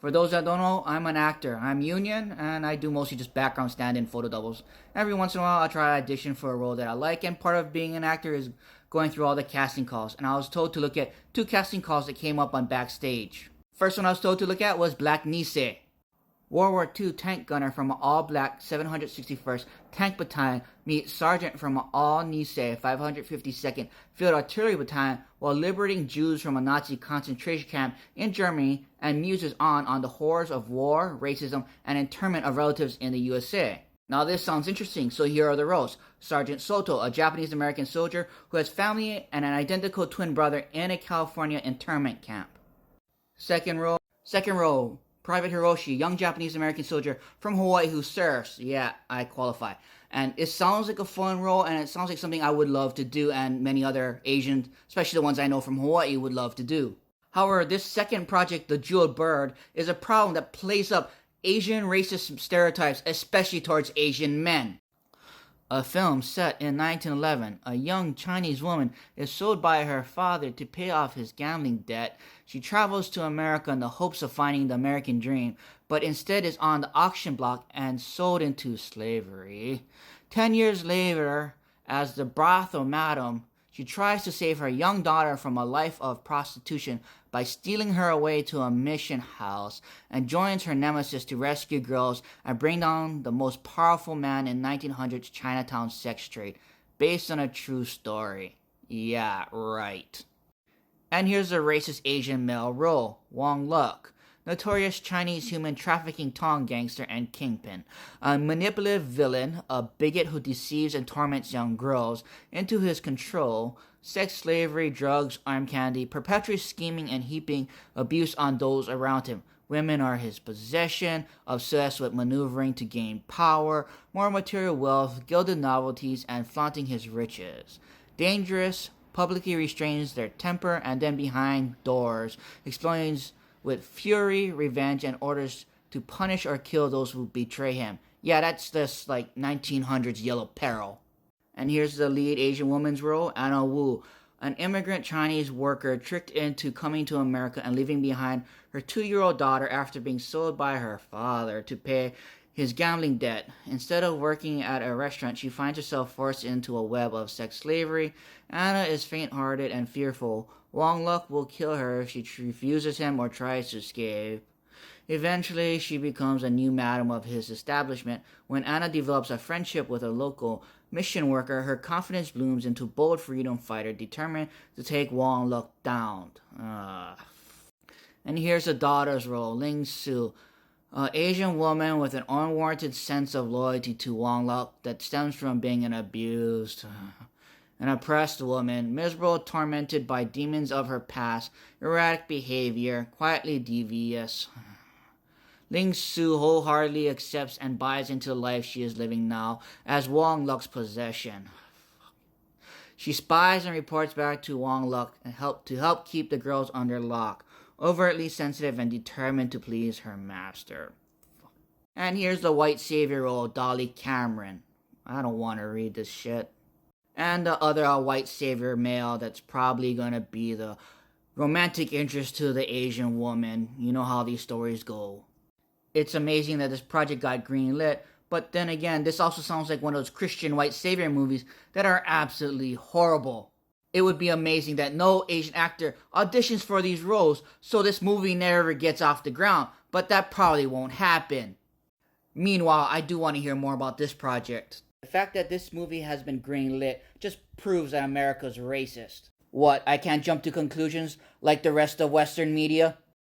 For those that don't know, I'm an actor. I'm union, and I do mostly just background stand-in photo doubles. Every once in a while, I'll try to audition for a role that I like, and part of being an actor is going through all the casting calls. And I was told to look at 2 casting calls that came up on Backstage. First one I was told to look at was Black Nisei, World War II tank gunner from an all-black 761st Tank Battalion meets sergeant from an all-Nisei 552nd Field Artillery Battalion while liberating Jews from a Nazi concentration camp in Germany, and muses on the horrors of war, racism, and internment of relatives in the USA. Now this sounds interesting, so here are the roles. Sergeant Soto, a Japanese-American soldier who has family and an identical twin brother in a California internment camp. Second role, Private Hiroshi, young Japanese-American soldier from Hawaii who serves. Yeah, I qualify. And it sounds like a fun role, and it sounds like something I would love to do, and many other Asians, especially the ones I know from Hawaii, would love to do. However, this second project, The Jeweled Bird, is a problem that plays up Asian racist stereotypes, especially towards Asian men. A film set in 1911, a young Chinese woman is sold by her father to pay off his gambling debt. She travels to America in the hopes of finding the American dream, but instead is on the auction block and sold into slavery. 10 years later, as the brothel madam, she tries to save her young daughter from a life of prostitution by stealing her away to a mission house, and joins her nemesis to rescue girls and bring down the most powerful man in 1900s Chinatown sex trade, based on a true story. Yeah, right. And here's a racist Asian male role, Wong Luk, notorious Chinese human trafficking Tong gangster and kingpin, a manipulative villain, a bigot who deceives and torments young girls into his control, sex slavery, drugs, arm candy, perpetually scheming and heaping abuse on those around him. Women are his possession, obsessed with maneuvering to gain power, more material wealth, gilded novelties, and flaunting his riches. Dangerous, publicly restrains their temper, and then behind doors explodes with fury, revenge, and orders to punish or kill those who betray him. Yeah, that's just like 1900s Yellow Peril. And here's the lead Asian woman's role, Anna Wu, an immigrant Chinese worker tricked into coming to America and leaving behind her 2-year-old daughter after being sold by her father to pay his gambling debt. Instead of working at a restaurant, she finds herself forced into a web of sex slavery. Anna is faint-hearted and fearful. Wong Luk will kill her if she refuses him or tries to escape. Eventually, she becomes a new madam of his establishment. When Anna develops a friendship with a local mission worker, her confidence blooms into bold freedom fighter determined to take Wong Luk down. And here's the daughter's role, Ling Su, an Asian woman with an unwarranted sense of loyalty to Wong Luk that stems from being an abused, an oppressed woman, miserable, tormented by demons of her past, erratic behavior, quietly devious. Ling Su wholeheartedly accepts and buys into the life she is living now as Wong Luk's possession. She spies and reports back to Wong Luk and help keep the girls under lock, overtly sensitive and determined to please her master. And here's the white savior role, Dolly Cameron. I don't want to read this shit. And the other white savior male that's probably gonna be the romantic interest to the Asian woman. You know how these stories go. It's amazing that this project got greenlit, but then again, this also sounds like one of those Christian white savior movies that are absolutely horrible. It would be amazing that no Asian actor auditions for these roles so this movie never gets off the ground, but that probably won't happen. Meanwhile, I do want to hear more about this project. The fact that this movie has been greenlit just proves that America's racist. What, I can't jump to conclusions like the rest of Western media?